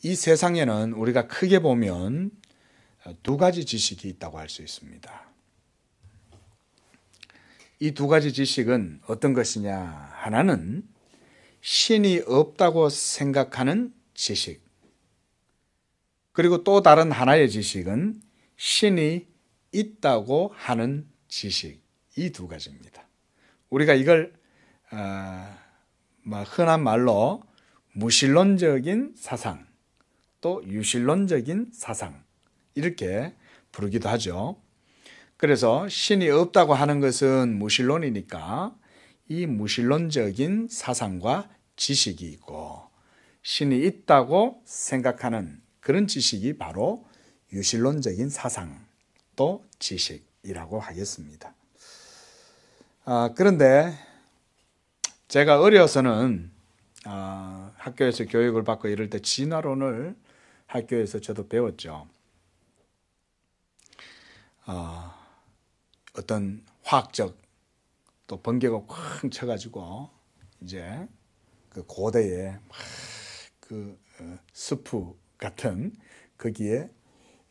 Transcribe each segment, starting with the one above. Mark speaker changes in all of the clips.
Speaker 1: 이 세상에는 우리가 크게 보면 두 가지 지식이 있다고 할 수 있습니다. 이 두 가지 지식은 어떤 것이냐? 하나는 신이 없다고 생각하는 지식, 그리고 또 다른 하나의 지식은 신이 있다고 하는 지식, 이 두 가지입니다. 우리가 이걸 흔한 말로 무신론적인 사상, 또 유신론적인 사상, 이렇게 부르기도 하죠. 그래서 신이 없다고 하는 것은 무신론이니까 이 무신론적인 사상과 지식이 있고, 신이 있다고 생각하는 그런 지식이 바로 유신론적인 사상, 또 지식이라고 하겠습니다. 그런데 제가 어려서는 학교에서 교육을 받고 이럴 때 진화론을 학교에서 저도 배웠죠. 어떤 화학적 또 번개가 쾅 쳐가지고 이제 그 고대에 그 스프 같은 거기에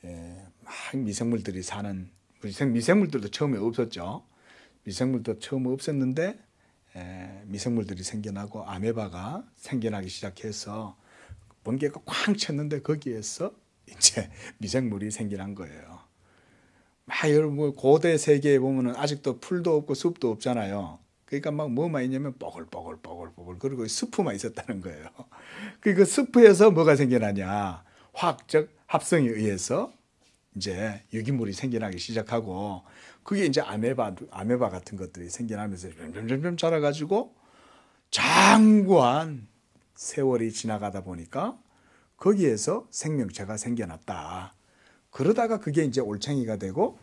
Speaker 1: 막 미생물들이 사는, 미생물들도 처음에 없었죠. 미생물도 처음 없었는데 미생물들이 생겨나고 아메바가 생겨나기 시작해서 번개가 쾅 쳤는데 거기에서 이제 미생물이 생겨난 거예요. 여러분 고대 세계에 보면은 아직도 풀도 없고 숲도 없잖아요. 그러니까 막 뭐만 있냐면 뽀글뽀글 그리고 스프만 있었다는 거예요. 그 스프에서 뭐가 생겨나냐? 화학적 합성에 의해서 이제 유기물이 생겨나기 시작하고, 그게 이제 아메바 같은 것들이 생겨나면서 점점 자라가지고 장구한 세월이 지나가다 보니까 거기에서 생명체가 생겨났다. 그러다가 그게 이제 올챙이가 되고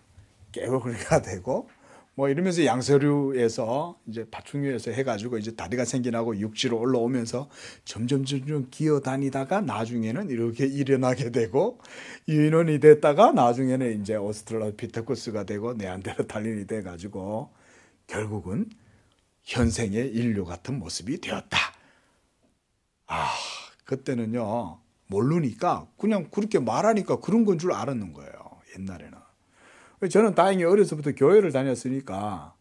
Speaker 1: 깨구리가 되고 뭐 이러면서 양서류에서 이제 파충류에서 해가지고 이제 다리가 생겨나고 육지로 올라오면서 점점 기어 다니다가 나중에는 이렇게 일어나게 되고 유인원이 됐다가 나중에는 이제 오스트랄로피테쿠스가 되고 네안데르탈린이 돼가지고 결국은 현생의 인류 같은 모습이 되었다. 그때는요 모르니까 그냥 그렇게 말하니까 그런 건 줄 알았는 거예요. 옛날에는. 저는 다행히 어려서부터 교회를 다녔으니까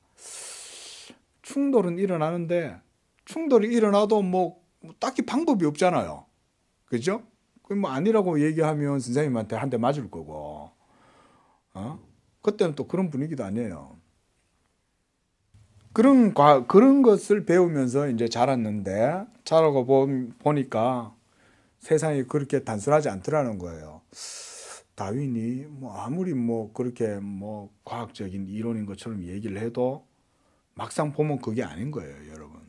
Speaker 1: 충돌은 일어나는데, 충돌이 일어나도 뭐 딱히 방법이 없잖아요. 그죠? 뭐 아니라고 얘기하면 선생님한테 한 대 맞을 거고, 그때는 또 그런 분위기도 아니에요. 그런 것을 배우면서 이제 자랐는데, 자라고 보니까 세상이 그렇게 단순하지 않더라는 거예요. 다윈이 아무리 그렇게 과학적인 이론인 것처럼 얘기를 해도 막상 보면 그게 아닌 거예요, 여러분.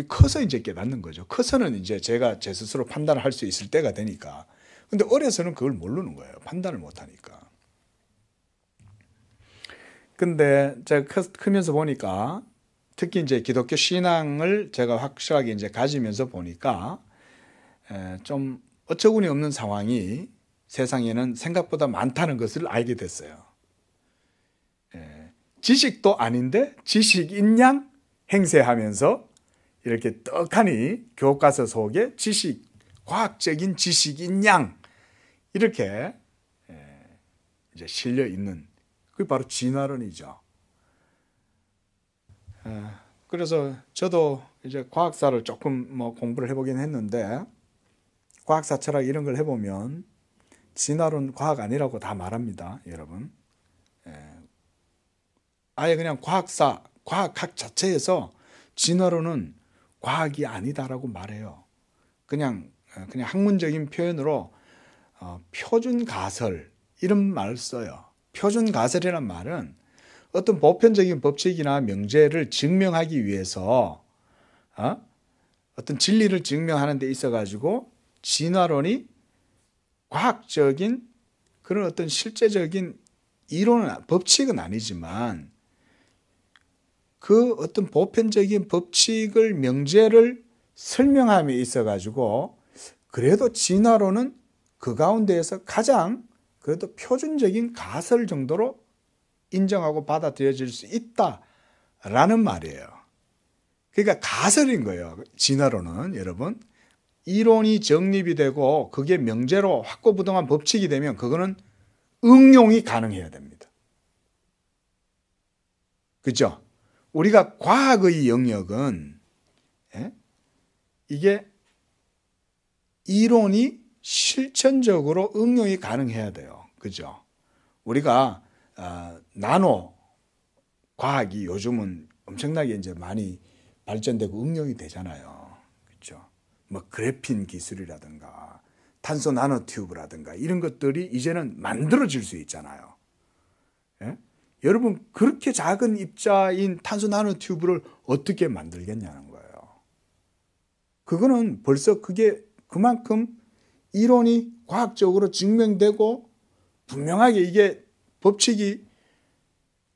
Speaker 1: 커서 이제 깨닫는 거죠. 커서는 이제 제가 제 스스로 판단을 할 수 있을 때가 되니까. 근데 어려서는 그걸 모르는 거예요. 판단을 못 하니까. 근데 제가 크면서 보니까, 특히 이제 기독교 신앙을 제가 확실하게 이제 가지면서 보니까 좀 어처구니 없는 상황이 세상에는 생각보다 많다는 것을 알게 됐어요. 지식도 아닌데 지식인 양 행세하면서 이렇게 떡하니 교과서 속에 과학적인 지식인 양 이렇게 이제 실려 있는, 그게 바로 진화론이죠. 그래서 저도 이제 과학사를 조금 공부를 해보긴 했는데, 과학사 철학 이런 걸 해보면 진화론 과학 아니라고 다 말합니다, 여러분. 아예 그냥 과학학 자체에서 진화론은 과학이 아니다라고 말해요. 그냥 학문적인 표현으로 표준 가설 이런 말을 써요. 표준 가설이란 말은 어떤 보편적인 법칙이나 명제를 증명하기 위해서 어떤 진리를 증명하는 데 있어 가지고 진화론이 과학적인 그런 어떤 실제적인 이론은, 법칙은 아니지만 그 어떤 보편적인 법칙을, 명제를 설명함에 있어 가지고 그래도 진화론은 그 가운데에서 가장 그래도 표준적인 가설 정도로 인정하고 받아들여질 수 있다라는 말이에요. 그러니까 가설인 거예요. 진화론은 여러분 이론이 정립이 되고 그게 명제로 확고부동한 법칙이 되면 그거는 응용이 가능해야 됩니다. 그렇죠? 우리가 과학의 영역은 이게 이론이 실천적으로 응용이 가능해야 돼요. 그죠? 우리가 나노 과학이 요즘은 엄청나게 이제 많이 발전되고 응용이 되잖아요. 그렇죠? 뭐 그래핀 기술이라든가 탄소 나노 튜브라든가 이런 것들이 이제는 만들어질 수 있잖아요. 예? 여러분 그렇게 작은 입자인 탄소 나노 튜브를 어떻게 만들겠냐는 거예요. 그거는 벌써 그게 그만큼 이론이 과학적으로 증명되고 분명하게 이게 법칙이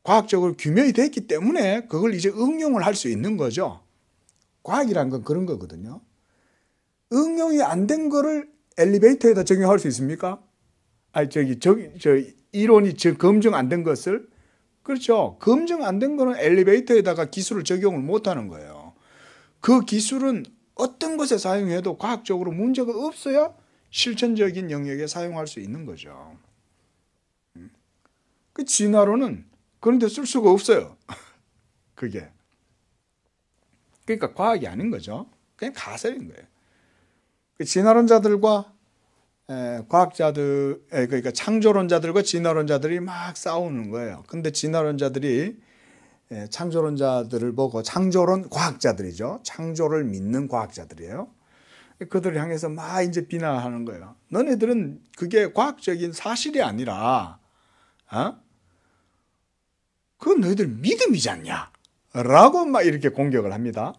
Speaker 1: 과학적으로 규명이 됐기 때문에 그걸 이제 응용을 할 수 있는 거죠. 과학이란 건 그런 거거든요. 응용이 안 된 거를 엘리베이터에다 적용할 수 있습니까? 아니 이론이 검증 안 된 것을 그렇죠. 검증 안 된 거는 엘리베이터에다가 기술을 적용을 못 하는 거예요. 그 기술은 어떤 것에 사용해도 과학적으로 문제가 없어야 실천적인 영역에 사용할 수 있는 거죠. 그 진화론은 그런데 쓸 수가 없어요. 그게. 그러니까 과학이 아닌 거죠. 그냥 가설인 거예요. 그 진화론자들과 과학자들, 그러니까 창조론자들과 진화론자들이 막 싸우는 거예요. 근데 진화론자들이 창조론자들을 보고 창조론 과학자들이죠. 창조를 믿는 과학자들이에요. 그들을 향해서 막 이제 비난하는 거예요. 너네들은 그게 과학적인 사실이 아니라, 그건 너희들 믿음이지 않냐? 라고 막 이렇게 공격을 합니다.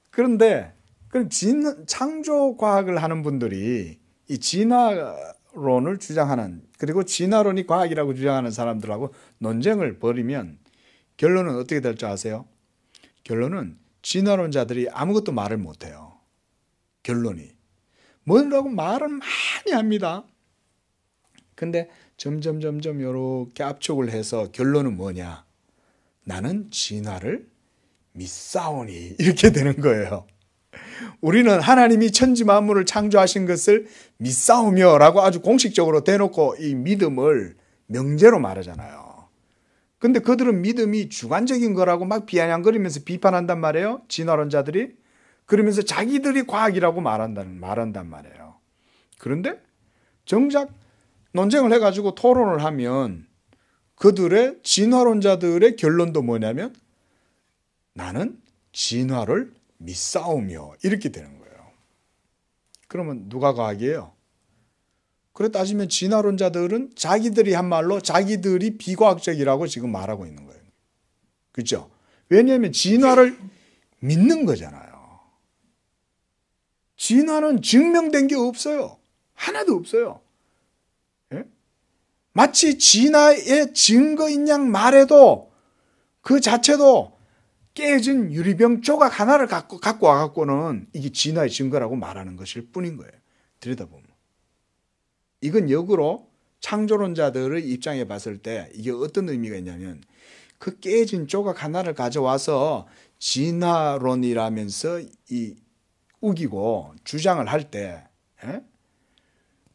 Speaker 1: 그런데, 그럼 창조 과학을 하는 분들이 이 진화론을 주장하는, 그리고 진화론이 과학이라고 주장하는 사람들하고 논쟁을 벌이면 결론은 어떻게 될 줄 아세요? 결론은 진화론자들이 아무것도 말을 못해요. 결론이. 뭐라고 말은 많이 합니다. 근데 점점 이렇게 압축을 해서 결론은 뭐냐? 나는 진화를 믿사오니 이렇게 되는 거예요. 우리는 하나님이 천지 만물을 창조하신 것을 믿사오며 라고 아주 공식적으로 대놓고 이 믿음을 명제로 말하잖아요. 근데 그들은 믿음이 주관적인 거라고 막 비아냥거리면서 비판한단 말이에요. 진화론자들이. 그러면서 자기들이 과학이라고 말한단 말이에요. 그런데 정작 논쟁을 해가지고 토론을 하면 그들의 진화론자들의 결론도 뭐냐면 나는 진화를 믿사오며 이렇게 되는 거예요. 그러면 누가 과학이에요? 그래 따지면 진화론자들은 자기들이 한 말로 자기들이 비과학적이라고 지금 말하고 있는 거예요. 그렇죠? 왜냐하면 진화를 믿는 거잖아요. 진화는 증명된 게 없어요. 하나도 없어요. 예? 마치 진화의 증거인 양 말해도 그 자체도 깨진 유리병 조각 하나를 갖고 와갖고는 이게 진화의 증거라고 말하는 것일 뿐인 거예요. 들여다보면. 이건 역으로 창조론자들의 입장에 봤을 때 이게 어떤 의미가 있냐면 그 깨진 조각 하나를 가져와서 진화론이라면서 이 우기고 주장을 할 때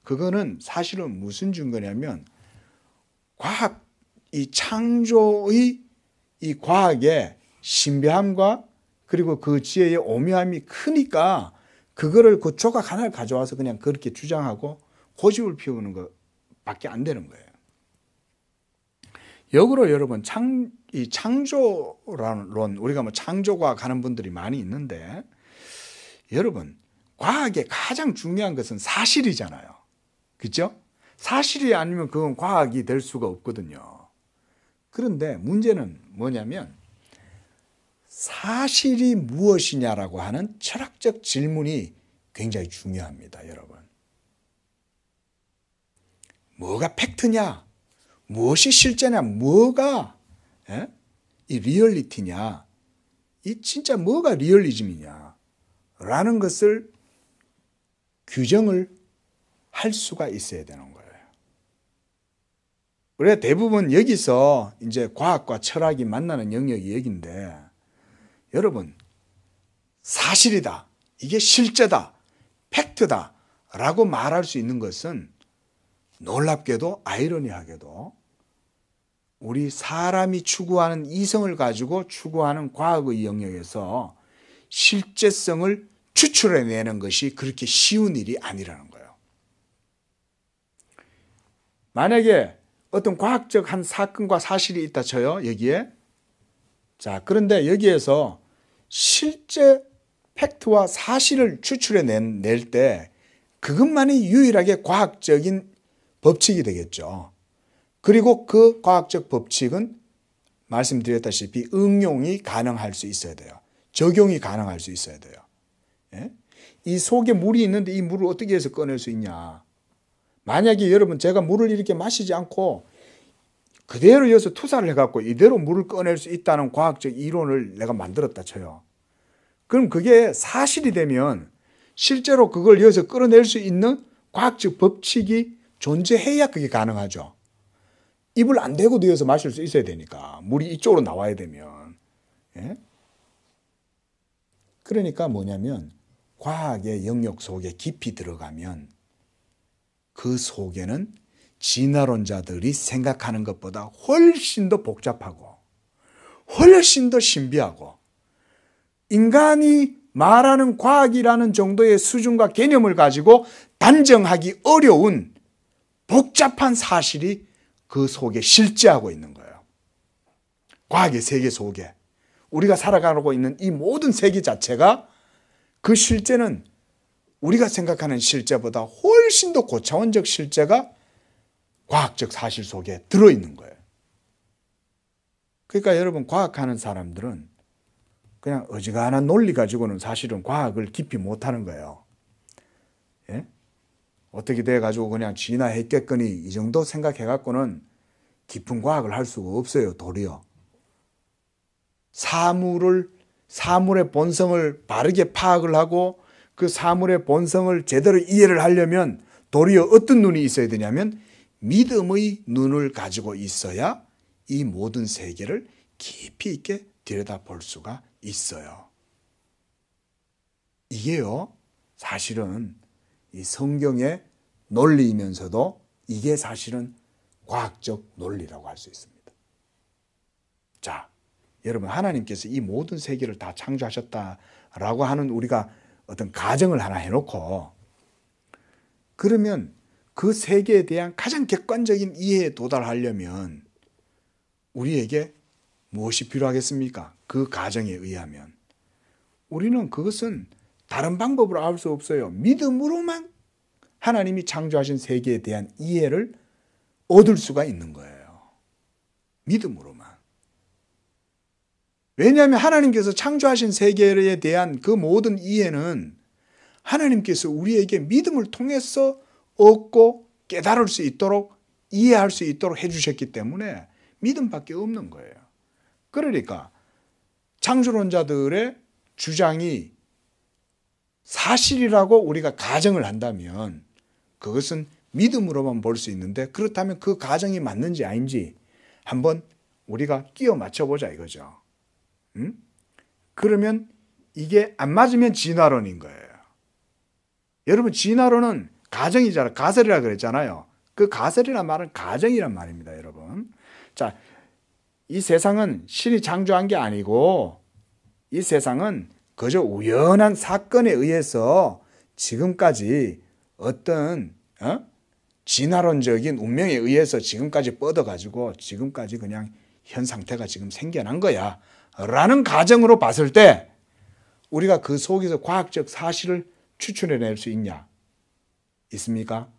Speaker 1: 그거는 사실은 무슨 증거냐면 과학, 이 창조의 이 과학의 신비함과 그리고 그 지혜의 오묘함이 크니까 그거를 그 조각 하나를 가져와서 그냥 그렇게 주장하고 고집을 피우는 것밖에 안 되는 거예요. 역으로 여러분 이 창조론 우리가 뭐 창조과학 하는 분들이 많이 있는데 여러분 과학의 가장 중요한 것은 사실이잖아요. 그렇죠? 사실이 아니면 그건 과학이 될 수가 없거든요. 그런데 문제는 뭐냐면 사실이 무엇이냐라고 하는 철학적 질문이 굉장히 중요합니다, 여러분. 뭐가 팩트냐? 무엇이 실제냐? 뭐가 이 리얼리티냐? 이 진짜 뭐가 리얼리즘이냐? 라는 것을 규정을 할 수가 있어야 되는 거예요. 우리가 대부분 여기서 이제 과학과 철학이 만나는 영역이 여기인데 여러분 사실이다. 이게 실제다, 팩트다 라고 말할 수 있는 것은 놀랍게도 아이러니하게도 우리 사람이 추구하는 이성을 가지고 추구하는 과학의 영역에서 실제성을 추출해내는 것이 그렇게 쉬운 일이 아니라는 거예요. 만약에 어떤 과학적 한 사건과 사실이 있다 쳐요, 여기에. 자, 그런데 여기에서 실제 팩트와 사실을 추출해낼 때 그것만이 유일하게 과학적인 법칙이 되겠죠. 그리고 그 과학적 법칙은 말씀드렸다시피 응용이 가능할 수 있어야 돼요. 적용이 가능할 수 있어야 돼요. 예? 이 속에 물이 있는데 이 물을 어떻게 해서 꺼낼 수 있냐. 만약에 여러분 제가 물을 이렇게 마시지 않고 그대로 여기서 투사를 해갖고 이대로 물을 꺼낼 수 있다는 과학적 이론을 내가 만들었다 쳐요. 그럼 그게 사실이 되면 실제로 그걸 여기서 끌어낼 수 있는 과학적 법칙이 존재해야 그게 가능하죠. 입을 안 대고 넣어서 마실 수 있어야 되니까. 물이 이쪽으로 나와야 되면. 예? 그러니까 뭐냐면 과학의 영역 속에 깊이 들어가면 그 속에는 진화론자들이 생각하는 것보다 훨씬 더 복잡하고 훨씬 더 신비하고 인간이 말하는 과학이라는 정도의 수준과 개념을 가지고 단정하기 어려운 복잡한 사실이 그 속에 실제하고 있는 거예요. 과학의 세계 속에 우리가 살아가고 있는 이 모든 세계 자체가 그 실제는 우리가 생각하는 실제보다 훨씬 더 고차원적 실제가 과학적 사실 속에 들어있는 거예요. 그러니까 여러분 과학하는 사람들은 그냥 어지간한 논리 가지고는 사실은 과학을 깊이 못하는 거예요. 예? 어떻게 돼가지고 그냥 진화했겠거니 이 정도 생각해갖고는 깊은 과학을 할 수가 없어요. 도리어. 사물의 본성을 바르게 파악을 하고 그 사물의 본성을 제대로 이해를 하려면 도리어 어떤 눈이 있어야 되냐면 믿음의 눈을 가지고 있어야 이 모든 세계를 깊이 있게 들여다볼 수가 있어요. 이게요, 사실은 이 성경의 논리이면서도 이게 사실은 과학적 논리라고 할 수 있습니다. 자, 여러분 하나님께서 이 모든 세계를 다 창조하셨다라고 하는 우리가 어떤 가정을 하나 해놓고 그러면 그 세계에 대한 가장 객관적인 이해에 도달하려면 우리에게 무엇이 필요하겠습니까? 그 가정에 의하면 우리는 그것은 다른 방법으로 알 수 없어요. 믿음으로만 하나님이 창조하신 세계에 대한 이해를 얻을 수가 있는 거예요. 믿음으로만. 왜냐하면 하나님께서 창조하신 세계에 대한 그 모든 이해는 하나님께서 우리에게 믿음을 통해서 얻고 깨달을 수 있도록 이해할 수 있도록 해주셨기 때문에 믿음밖에 없는 거예요. 그러니까 창조론자들의 주장이 사실이라고 우리가 가정을 한다면 그것은 믿음으로만 볼 수 있는데 그렇다면 그 가정이 맞는지 아닌지 한번 우리가 끼워 맞춰보자 이거죠. 그러면 이게 안 맞으면 진화론인 거예요. 여러분 진화론은 가정이잖아요. 가설이라 그랬잖아요. 그 가설이란 말은 가정이란 말입니다. 여러분. 자, 이 세상은 신이 창조한 게 아니고 이 세상은 그저 우연한 사건에 의해서 지금까지 어떤 진화론적인 운명에 의해서 지금까지 뻗어가지고 지금까지 그냥 현 상태가 지금 생겨난 거야 라는 가정으로 봤을 때 우리가 그 속에서 과학적 사실을 추출해낼 수 있냐? 있습니까?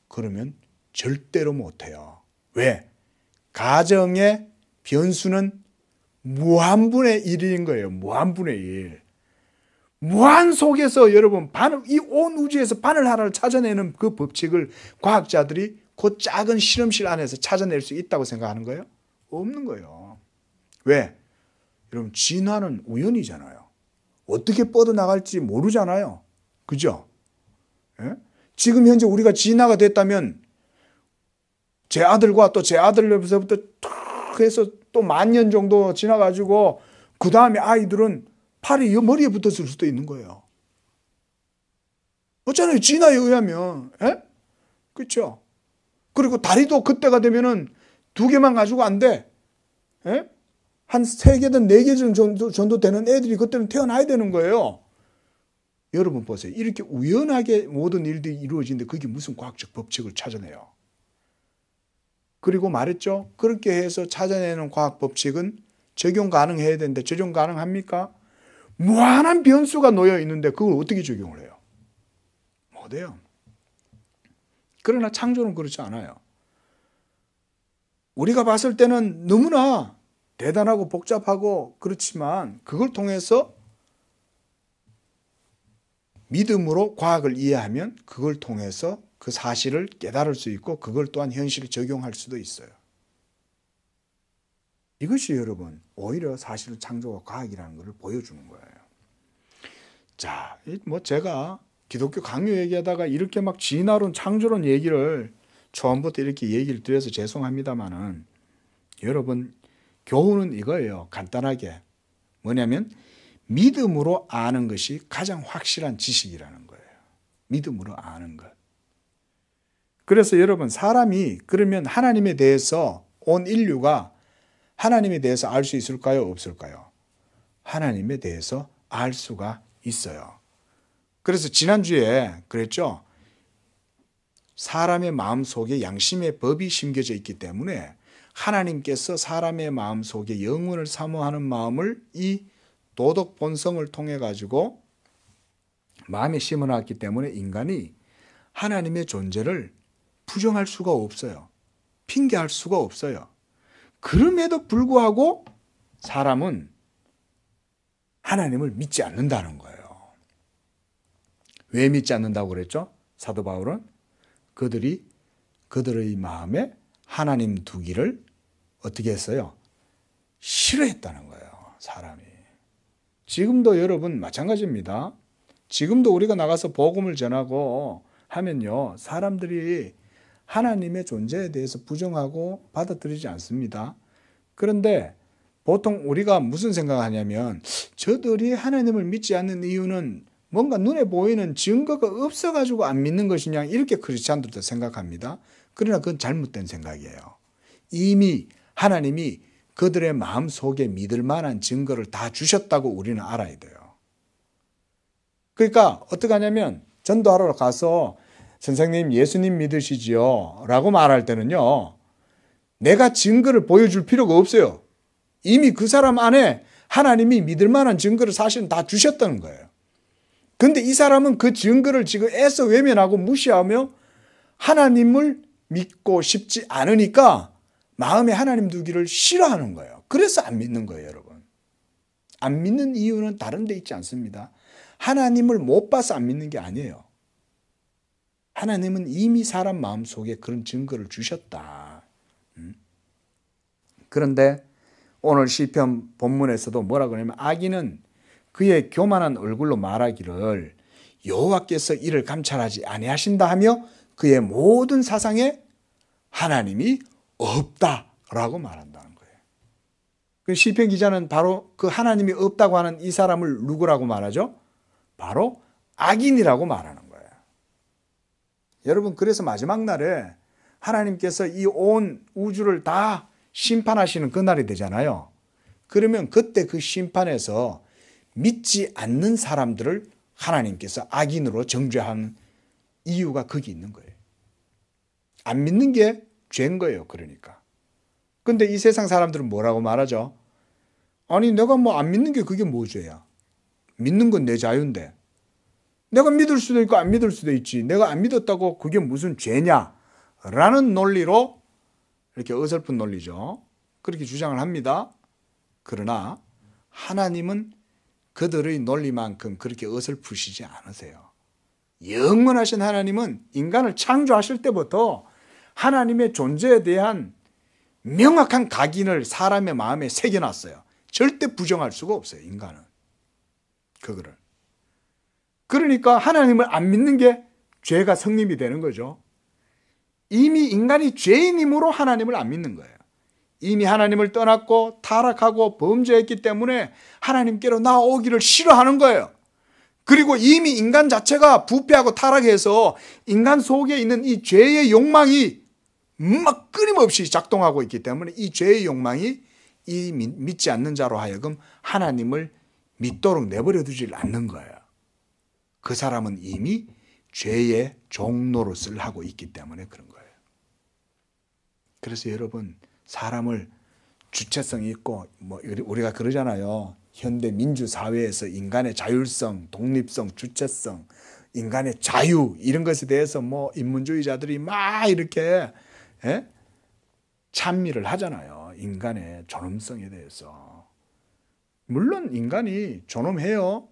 Speaker 1: 그러면 절대로 못해요. 왜? 가정의 변수는 무한분의 1인 거예요. 무한분의 1. 무한 속에서 여러분 이 온 우주에서 바늘 하나를 찾아내는 그 법칙을 과학자들이 그 작은 실험실 안에서 찾아낼 수 있다고 생각하는 거예요? 없는 거예요. 왜? 여러분 진화는 우연이잖아요. 어떻게 뻗어나갈지 모르잖아요. 그죠? 예? 지금 현재 우리가 진화가 됐다면 제 아들과 또 제 아들로부터 툭 해서 또 10,000년 정도 지나가지고 그 다음에 아이들은 팔이 머리에 붙었을 수도 있는 거예요. 없잖아요. 진화에 의하면. 예? 그렇죠? 그리고 다리도 그때가 되면은 2개만 가지고 안 돼. 예? 한 3개든 4개 정도 되는 애들이 그때는 태어나야 되는 거예요. 여러분 보세요. 이렇게 우연하게 모든 일들이 이루어지는데 그게 무슨 과학적 법칙을 찾아내요. 그리고 말했죠. 그렇게 해서 찾아내는 과학 법칙은 적용 가능해야 되는데 적용 가능합니까? 무한한 변수가 놓여 있는데 그걸 어떻게 적용을 해요? 못해요. 그러나 창조는 그렇지 않아요. 우리가 봤을 때는 너무나 대단하고 복잡하고 그렇지만 그걸 통해서 믿음으로 과학을 이해하면 그걸 통해서 그 사실을 깨달을 수 있고 그걸 또한 현실에 적용할 수도 있어요. 이것이 여러분 오히려 사실은 창조와 과학이라는 것을 보여주는 거예요. 자, 뭐 제가 기독교 강요 얘기하다가 이렇게 막 진화론, 창조론 얘기를 처음부터 이렇게 얘기를 드려서 죄송합니다만은 여러분 교훈은 이거예요. 간단하게 뭐냐면 믿음으로 아는 것이 가장 확실한 지식이라는 거예요. 믿음으로 아는 것. 그래서 여러분 사람이 그러면 하나님에 대해서 온 인류가 하나님에 대해서 알 수 있을까요? 없을까요? 하나님에 대해서 알 수가 있어요. 그래서 지난주에 그랬죠. 사람의 마음속에 양심의 법이 심겨져 있기 때문에 하나님께서 사람의 마음속에 영원을 사모하는 마음을 이 도덕 본성을 통해 가지고 마음에 심어놨기 때문에 인간이 하나님의 존재를 부정할 수가 없어요. 핑계할 수가 없어요. 그럼에도 불구하고 사람은 하나님을 믿지 않는다는 거예요. 왜 믿지 않는다고 그랬죠? 사도 바울은 그들이 그들의 마음에 하나님 두기를 어떻게 했어요? 싫어했다는 거예요. 사람이. 지금도 여러분 마찬가지입니다. 지금도 우리가 나가서 복음을 전하고 하면요. 사람들이 하나님의 존재에 대해서 부정하고 받아들이지 않습니다. 그런데 보통 우리가 무슨 생각을 하냐면 저들이 하나님을 믿지 않는 이유는 뭔가 눈에 보이는 증거가 없어가지고 안 믿는 것이냐 이렇게 크리스찬들도 생각합니다. 그러나 그건 잘못된 생각이에요. 이미 하나님이 그들의 마음속에 믿을 만한 증거를 다 주셨다고 우리는 알아야 돼요. 그러니까 어떻게 하냐면 전도하러 가서 선생님 예수님 믿으시지요? 라고 말할 때는요. 내가 증거를 보여줄 필요가 없어요. 이미 그 사람 안에 하나님이 믿을 만한 증거를 사실은 다 주셨다는 거예요. 그런데 이 사람은 그 증거를 지금 애써 외면하고 무시하며 하나님을 믿고 싶지 않으니까 마음에 하나님 두기를 싫어하는 거예요. 그래서 안 믿는 거예요, 여러분. 안 믿는 이유는 다른 데 있지 않습니다. 하나님을 못 봐서 안 믿는 게 아니에요. 하나님은 이미 사람 마음속에 그런 증거를 주셨다. 그런데 오늘 시편 본문에서도 뭐라고 하냐면 악인은 그의 교만한 얼굴로 말하기를 여호와께서 이를 감찰하지 아니하신다 하며 그의 모든 사상에 하나님이 없다라고 말한다는 거예요. 그 시편 기자는 바로 그 하나님이 없다고 하는 이 사람을 누구라고 말하죠? 바로 악인이라고 말하는 거예요. 여러분 그래서 마지막 날에 하나님께서 이 온 우주를 다 심판하시는 그날이 되잖아요. 그러면 그때 그 심판에서 믿지 않는 사람들을 하나님께서 악인으로 정죄하는 이유가 거기 있는 거예요. 안 믿는 게 죄인 거예요. 그러니까. 근데 이 세상 사람들은 뭐라고 말하죠? 아니 내가 뭐 안 믿는 게 그게 뭐 죄야? 믿는 건 내 자유인데. 내가 믿을 수도 있고 안 믿을 수도 있지. 내가 안 믿었다고 그게 무슨 죄냐? 라는 논리로 이렇게 어설픈 논리죠. 그렇게 주장을 합니다. 그러나 하나님은 그들의 논리만큼 그렇게 어설프시지 않으세요. 영원하신 하나님은 인간을 창조하실 때부터 하나님의 존재에 대한 명확한 각인을 사람의 마음에 새겨놨어요. 절대 부정할 수가 없어요. 인간은. 그거를. 그러니까 하나님을 안 믿는 게 죄가 성립이 되는 거죠. 이미 인간이 죄인이므로 하나님을 안 믿는 거예요. 이미 하나님을 떠났고 타락하고 범죄했기 때문에 하나님께로 나오기를 싫어하는 거예요. 그리고 이미 인간 자체가 부패하고 타락해서 인간 속에 있는 이 죄의 욕망이 막 끊임없이 작동하고 있기 때문에 이 죄의 욕망이 이 믿지 않는 자로 하여금 하나님을 믿도록 내버려 두질 않는 거예요. 그 사람은 이미 죄의 종노릇을 하고 있기 때문에 그런 거예요. 그래서 여러분, 사람을 주체성이 있고 우리가 그러잖아요. 현대 민주 사회에서 인간의 자율성, 독립성, 주체성, 인간의 자유 이런 것에 대해서 인문주의자들이 막 이렇게 찬미를 하잖아요. 인간의 존엄성에 대해서. 물론 인간이 존엄해요.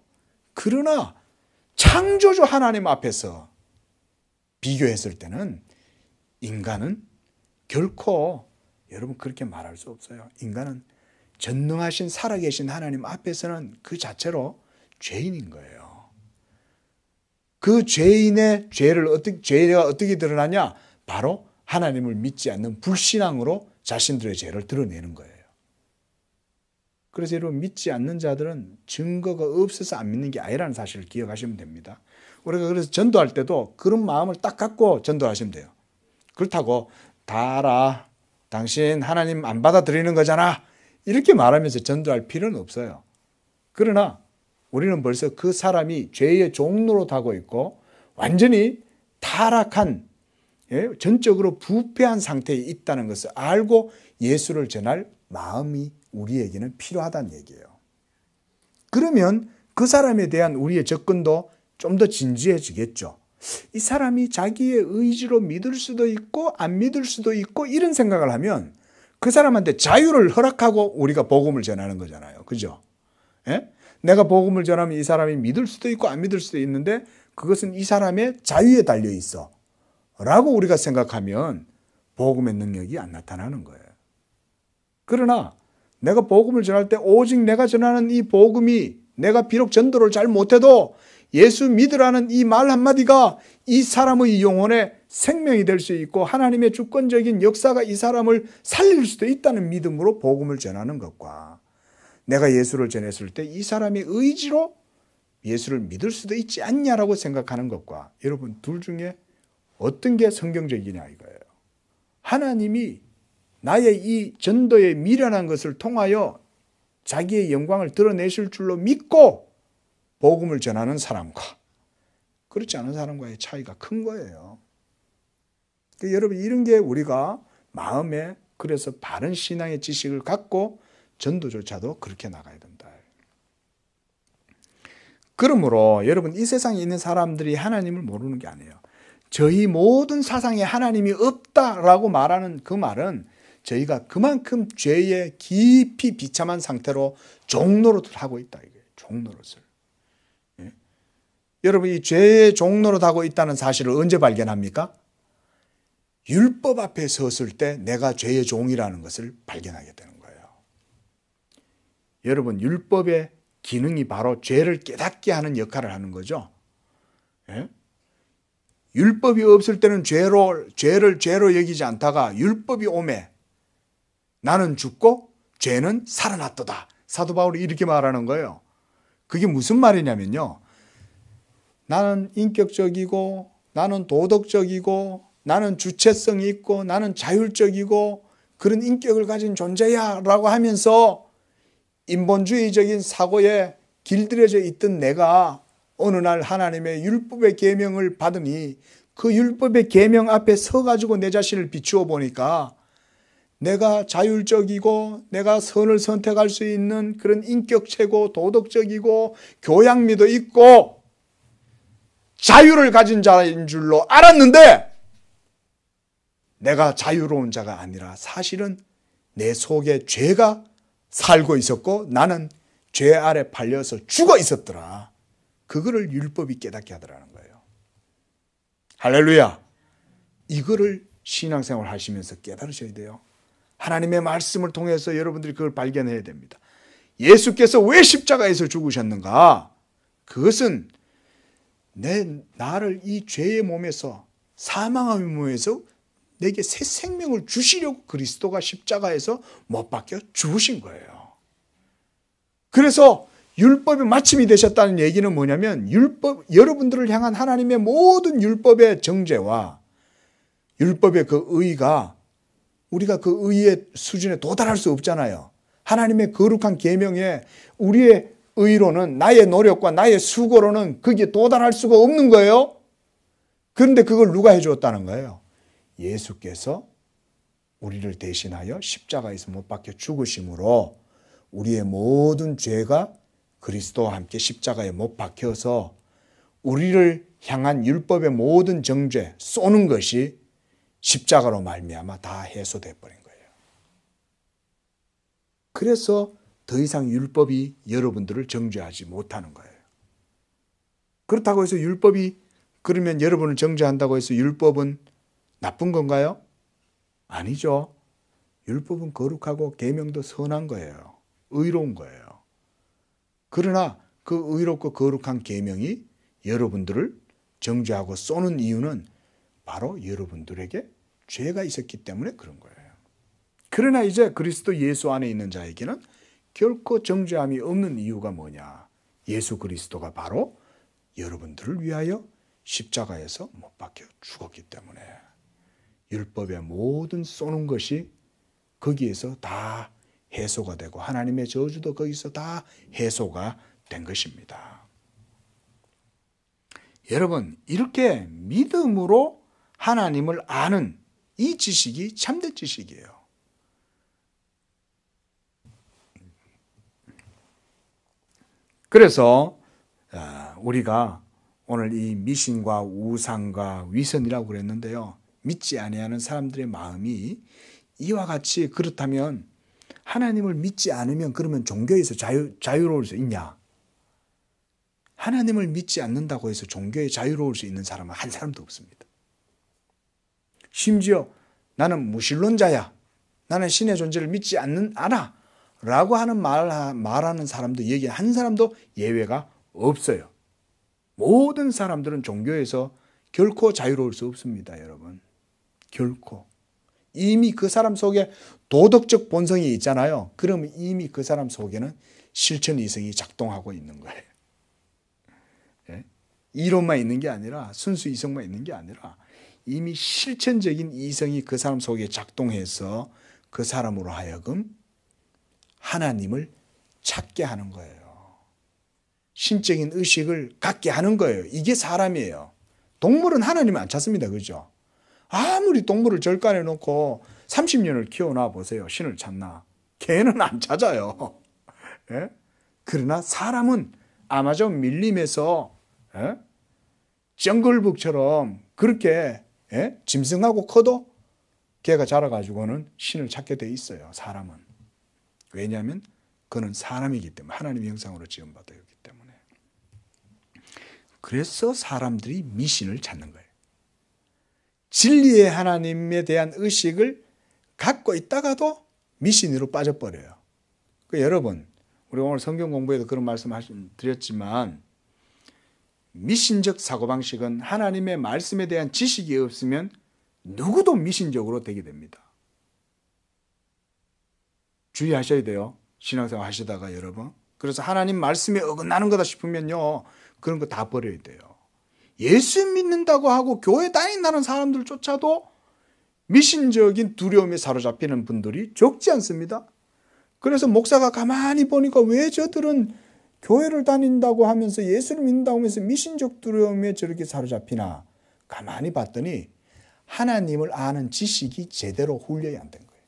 Speaker 1: 그러나 창조주 하나님 앞에서 비교했을 때는 인간은 결코 여러분 그렇게 말할 수 없어요. 인간은 전능하신 살아계신 하나님 앞에서는 그 자체로 죄인인 거예요. 그 죄인의 죄가 어떻게 드러나냐? 바로 하나님을 믿지 않는 불신앙으로 자신들의 죄를 드러내는 거예요. 그래서 여러분, 믿지 않는 자들은 증거가 없어서 안 믿는 게 아니라는 사실을 기억하시면 됩니다. 우리가 그래서 전도할 때도 그런 마음을 딱 갖고 전도하시면 돼요. 그렇다고 다 알아, 당신 하나님 안 받아들이는 거잖아, 이렇게 말하면서 전도할 필요는 없어요. 그러나 우리는 벌써 그 사람이 죄의 종로로 타고 있고 완전히 타락한, 전적으로 부패한 상태에 있다는 것을 알고 예수를 전할 마음이 우리에게는 필요하다는 얘기예요. 그러면 그 사람에 대한 우리의 접근도 좀 더 진지해지겠죠. 이 사람이 자기의 의지로 믿을 수도 있고 안 믿을 수도 있고 이런 생각을 하면 그 사람한테 자유를 허락하고 우리가 복음을 전하는 거잖아요. 그죠? 내가 복음을 전하면 이 사람이 믿을 수도 있고 안 믿을 수도 있는데 그것은 이 사람의 자유에 달려 있어 라고 우리가 생각하면 복음의 능력이 안 나타나는 거예요. 그러나 내가 복음을 전할 때 오직 내가 전하는 이 복음이, 내가 비록 전도를 잘 못해도 예수 믿으라는 이 말 한마디가 이 사람의 영혼에 생명이 될 수 있고 하나님의 주권적인 역사가 이 사람을 살릴 수도 있다는 믿음으로 복음을 전하는 것과, 내가 예수를 전했을 때 이 사람의 의지로 예수를 믿을 수도 있지 않냐라고 생각하는 것과, 여러분 둘 중에 어떤 게 성경적이냐 이거예요. 하나님이 나의 이 전도에 미련한 것을 통하여 자기의 영광을 드러내실 줄로 믿고 복음을 전하는 사람과 그렇지 않은 사람과의 차이가 큰 거예요. 그러니까 여러분, 이런 게 우리가 마음에, 그래서 바른 신앙의 지식을 갖고 전도조차도 그렇게 나가야 된다. 그러므로 여러분, 이 세상에 있는 사람들이 하나님을 모르는 게 아니에요. 저희 모든 사상에 하나님이 없다라고 말하는 그 말은 저희가 그만큼 죄에 깊이 비참한 상태로 종노릇을 하고 있다 이거예요. 종노릇을. 여러분, 이 죄의 종노릇 하고 있다는 사실을 언제 발견합니까? 율법 앞에 섰을 때 내가 죄의 종이라는 것을 발견하게 되는 거예요. 여러분, 율법의 기능이 바로 죄를 깨닫게 하는 역할을 하는 거죠. 율법이 없을 때는 죄를 죄로 여기지 않다가 율법이 오매 나는 죽고 죄는 살아났도다. 사도 바울이 이렇게 말하는 거예요. 그게 무슨 말이냐면요, 나는 인격적이고 나는 도덕적이고 나는 주체성이 있고 나는 자율적이고 그런 인격을 가진 존재야 라고 하면서 인본주의적인 사고에 길들여져 있던 내가 어느 날 하나님의 율법의 계명을 받으니 그 율법의 계명 앞에 서가지고 내 자신을 비추어 보니까 내가 자율적이고 내가 선을 선택할 수 있는 그런 인격체고 도덕적이고 교양미도 있고 자유를 가진 자인 줄로 알았는데 내가 자유로운 자가 아니라 사실은 내 속에 죄가 살고 있었고 나는 죄 아래 팔려서 죽어 있었더라. 그거를 율법이 깨닫게 하더라는 거예요. 할렐루야. 이거를 신앙생활 하시면서 깨달으셔야 돼요. 하나님의 말씀을 통해서 여러분들이 그걸 발견해야 됩니다. 예수께서 왜 십자가에서 죽으셨는가? 그것은 나를 이 죄의 몸에서, 사망의 몸에서 내게 새 생명을 주시려고 그리스도가 십자가에서 못 박혀 죽으신 거예요. 그래서 율법의 마침이 되셨다는 얘기는 뭐냐면 여러분들을 향한 하나님의 모든 율법의 정죄와 율법의 그 의가 우리가 그 의의 수준에 도달할 수 없잖아요. 하나님의 거룩한 계명에 우리의 의로는 나의 노력과 나의 수고로는 거기에 도달할 수가 없는 거예요. 그런데 그걸 누가 해주었다는 거예요? 예수께서 우리를 대신하여 십자가에서 못 박혀 죽으심으로 우리의 모든 죄가 그리스도와 함께 십자가에 못 박혀서 우리를 향한 율법의 모든 정죄 쏘는 것이 십자가로 말미암아 다 해소돼 버린 거예요. 그래서 더 이상 율법이 여러분들을 정죄하지 못하는 거예요. 그렇다고 해서 율법이 그러면 여러분을 정죄한다고 해서 율법은 나쁜 건가요? 아니죠. 율법은 거룩하고 계명도 선한 거예요. 의로운 거예요. 그러나 그 의롭고 거룩한 계명이 여러분들을 정죄하고 쏘는 이유는 바로 여러분들에게 죄가 있었기 때문에 그런 거예요. 그러나 이제 그리스도 예수 안에 있는 자에게는 결코 정죄함이 없는 이유가 뭐냐? 예수 그리스도가 바로 여러분들을 위하여 십자가에서 못 박혀 죽었기 때문에 율법의 모든 쏘는 것이 거기에서 다 해소가 되고 하나님의 저주도 거기서 다 해소가 된 것입니다. 여러분, 이렇게 믿음으로 하나님을 아는 이 지식이 참된 지식이에요. 그래서 우리가 오늘 이 미신과 우상과 위선이라고 그랬는데요. 믿지 아니하는 사람들의 마음이 이와 같이 그렇다면 하나님을 믿지 않으면 그러면 종교에서 자유로울 수 있냐? 하나님을 믿지 않는다고 해서 종교에 자유로울 수 있는 사람은 한 사람도 없습니다. 심지어 나는 무신론자야. 나는 신의 존재를 믿지 않아. 라고 하는 말하는 사람도 여기 한 사람도 예외가 없어요. 모든 사람들은 종교에서 결코 자유로울 수 없습니다, 여러분. 결코. 이미 그 사람 속에 도덕적 본성이 있잖아요. 그러면 이미 그 사람 속에는 실천 이성이 작동하고 있는 거예요. 예? 이론만 있는 게 아니라 순수 이성만 있는 게 아니라 이미 실천적인 이성이 그 사람 속에 작동해서 그 사람으로 하여금 하나님을 찾게 하는 거예요. 신적인 의식을 갖게 하는 거예요. 이게 사람이에요. 동물은 하나님을 안 찾습니다. 그죠? 아무리 동물을 절간에 놓고 30년을 키워놔 보세요. 신을 찾나? 걔는 안 찾아요. 예? 그러나 사람은 아마존 밀림에서 정글북처럼 그렇게 짐승하고 커도 걔가 자라가지고는 신을 찾게 돼 있어요. 사람은. 왜냐하면 그는 사람이기 때문에 하나님의 형상으로 지음받았기 때문에. 그래서 사람들이 미신을 찾는 거예요. 진리의 하나님에 대한 의식을 갖고 있다가도 미신으로 빠져버려요. 여러분, 우리 오늘 성경 공부에도 그런 말씀 드렸지만 미신적 사고방식은 하나님의 말씀에 대한 지식이 없으면 누구도 미신적으로 되게 됩니다. 주의하셔야 돼요. 신앙생활 하시다가 여러분. 그래서 하나님 말씀에 어긋나는 거다 싶으면요. 그런 거 다 버려야 돼요. 예수 믿는다고 하고 교회 다닌다는 사람들조차도 미신적인 두려움에 사로잡히는 분들이 적지 않습니다. 그래서 목사가 가만히 보니까 왜 저들은 교회를 다닌다고 하면서 예수를 믿는다고 하면서 미신적 두려움에 저렇게 사로잡히나 가만히 봤더니 하나님을 아는 지식이 제대로 훈련이 안 된 거예요.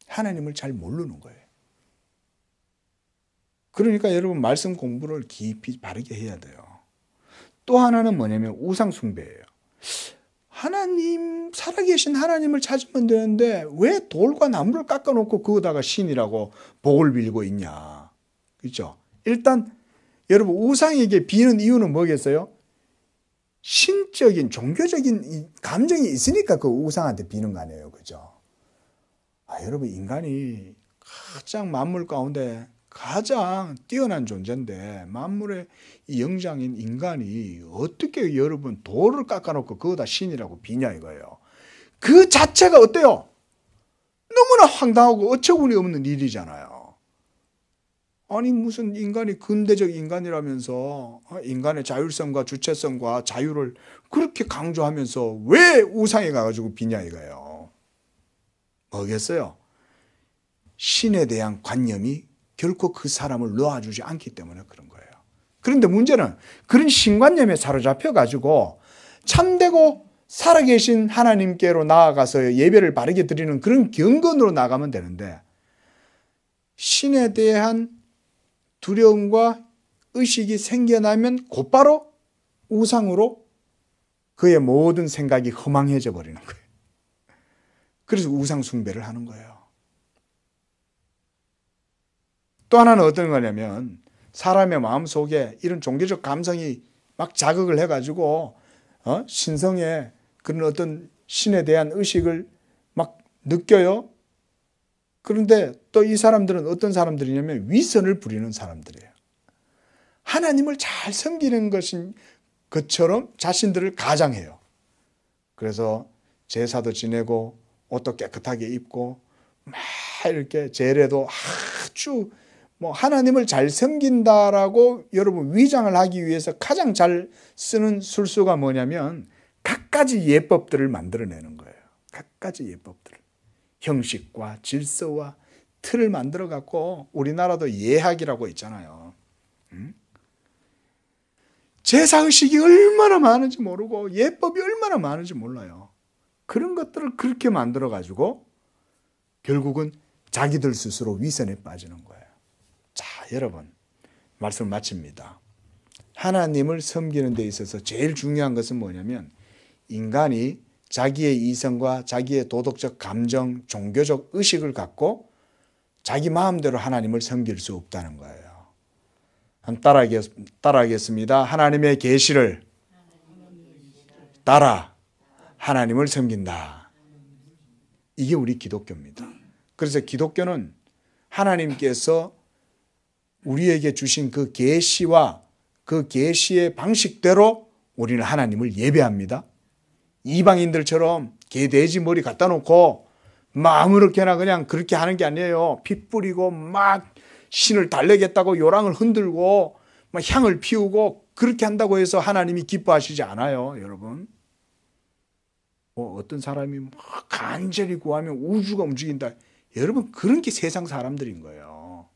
Speaker 1: 하나님을 잘 모르는 거예요. 그러니까 여러분 말씀 공부를 깊이 바르게 해야 돼요. 또 하나는 뭐냐면 우상 숭배예요. 하나님, 살아계신 하나님을 찾으면 되는데 왜 돌과 나무를 깎아놓고 그거다가 신이라고 복을 빌고 있냐. 그렇죠? 일단 여러분 우상에게 비는 이유는 뭐겠어요? 신적인 종교적인 감정이 있으니까 그 우상한테 비는 거 아니에요. 그죠? 여러분 인간이 가장 만물 가운데 가장 뛰어난 존재인데 만물의 이 영장인 인간이 어떻게 여러분 돌을 깎아놓고 그거다 신이라고 비냐 이거예요. 그 자체가 어때요? 너무나 황당하고 어처구니 없는 일이잖아요. 아니 무슨 인간이 근대적 인간이라면서 인간의 자율성과 주체성과 자유를 그렇게 강조하면서 왜 우상에 가가지고 비냐 이거예요. 뭐겠어요? 신에 대한 관념이 결코 그 사람을 놓아주지 않기 때문에 그런 거예요. 그런데 문제는 그런 신관념에 사로잡혀가지고 참되고 살아계신 하나님께로 나아가서 예배를 바르게 드리는 그런 경건으로 나가면 되는데, 신에 대한 두려움과 의식이 생겨나면 곧바로 우상으로 그의 모든 생각이 허망해져 버리는 거예요. 그래서 우상 숭배를 하는 거예요. 또 하나는 어떤 거냐면, 사람의 마음속에 이런 종교적 감성이 막 자극을 해가지고 신성에 그런 어떤 신에 대한 의식을 막 느껴요. 그런데 또 이 사람들은 어떤 사람들이냐면 위선을 부리는 사람들이에요. 하나님을 잘 섬기는 것처럼 자신들을 가장해요. 그래서 제사도 지내고 옷도 깨끗하게 입고 막 이렇게 제례도 아주 하나님을 잘 섬긴다라고 여러분 위장을 하기 위해서 가장 잘 쓰는 술수가 뭐냐면 갖가지 예법들을 만들어내는 거예요. 갖가지 예법들을. 형식과 질서와 틀을 만들어 갖고, 우리나라도 예학이라고 있잖아요. 제사의식이 얼마나 많은지 모르고 예법이 얼마나 많은지 몰라요. 그런 것들을 그렇게 만들어 가지고 결국은 자기들 스스로 위선에 빠지는 거예요. 자, 여러분, 말씀을 마칩니다. 하나님을 섬기는 데 있어서 제일 중요한 것은 뭐냐면, 인간이 자기의 이성과 자기의 도덕적 감정, 종교적 의식을 갖고 자기 마음대로 하나님을 섬길 수 없다는 거예요. 따라하겠습니다. 하나님의 계시를 따라 하나님을 섬긴다. 이게 우리 기독교입니다. 그래서 기독교는 하나님께서 우리에게 주신 그 계시와 그 계시의 방식대로 우리는 하나님을 예배합니다. 이방인들처럼 개돼지 머리 갖다 놓고 막 아무렇게나 그냥 그렇게 하는 게 아니에요. 피 뿌리고 막 신을 달래겠다고 요랑을 흔들고 막 향을 피우고 그렇게 한다고 해서 하나님이 기뻐하시지 않아요, 여러분. 어떤 사람이 막 간절히 구하면 우주가 움직인다. 여러분, 그런 게 세상 사람들인 거예요.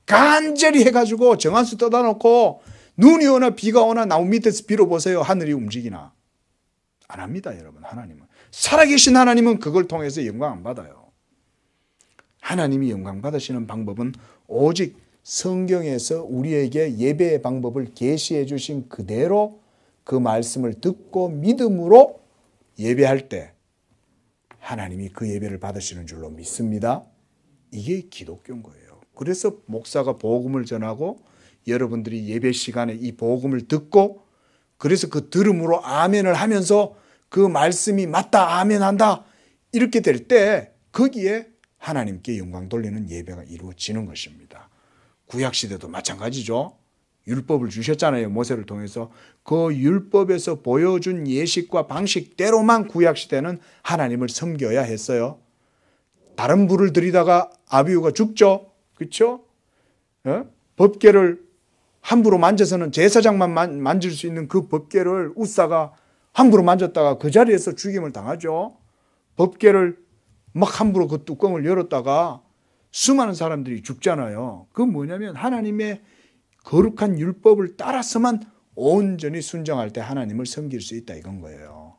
Speaker 1: 간절히 해가지고 정한수 떠다 놓고 눈이 오나 비가 오나 나무 밑에서 빌어보세요. 하늘이 움직이나. 안 합니다, 여러분. 하나님은. 살아계신 하나님은 그걸 통해서 영광 안 받아요. 하나님이 영광 받으시는 방법은 오직 성경에서 우리에게 예배의 방법을 계시해 주신 그대로 그 말씀을 듣고 믿음으로 예배할 때 하나님이 그 예배를 받으시는 줄로 믿습니다. 이게 기독교인 거예요. 그래서 목사가 복음을 전하고 여러분들이 예배 시간에 이 복음을 듣고, 그래서 그 들음으로 아멘을 하면서 그 말씀이 맞다, 아멘한다 이렇게 될 때 거기에 하나님께 영광 돌리는 예배가 이루어지는 것입니다. 구약시대도 마찬가지죠. 율법을 주셨잖아요, 모세를 통해서. 그 율법에서 보여준 예식과 방식대로만 구약시대는 하나님을 섬겨야 했어요. 다른 불을 들이다가 아비후가 죽죠. 그렇죠? 법궤를 함부로 만져서는 제사장만 만질 수 있는 그 법궤를 웃사가 함부로 만졌다가 그 자리에서 죽임을 당하죠. 법궤를 막 함부로 그 뚜껑을 열었다가 수많은 사람들이 죽잖아요. 그건 뭐냐면 하나님의 거룩한 율법을 따라서만 온전히 순종할 때 하나님을 섬길 수 있다 이건 거예요.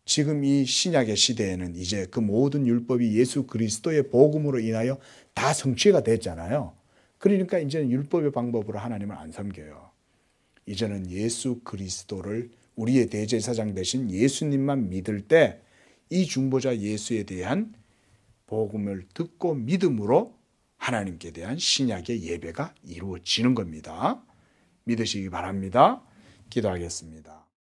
Speaker 1: 지금 이 신약의 시대에는 이제 그 모든 율법이 예수 그리스도의 복음으로 인하여 다 성취가 됐잖아요. 그러니까 이제는 율법의 방법으로 하나님을 안 섬겨요. 이제는 예수 그리스도를 우리의 대제사장 되신 예수님만 믿을 때 이 중보자 예수에 대한 복음을 듣고 믿음으로 하나님께 대한 신약의 예배가 이루어지는 겁니다. 믿으시기 바랍니다. 기도하겠습니다.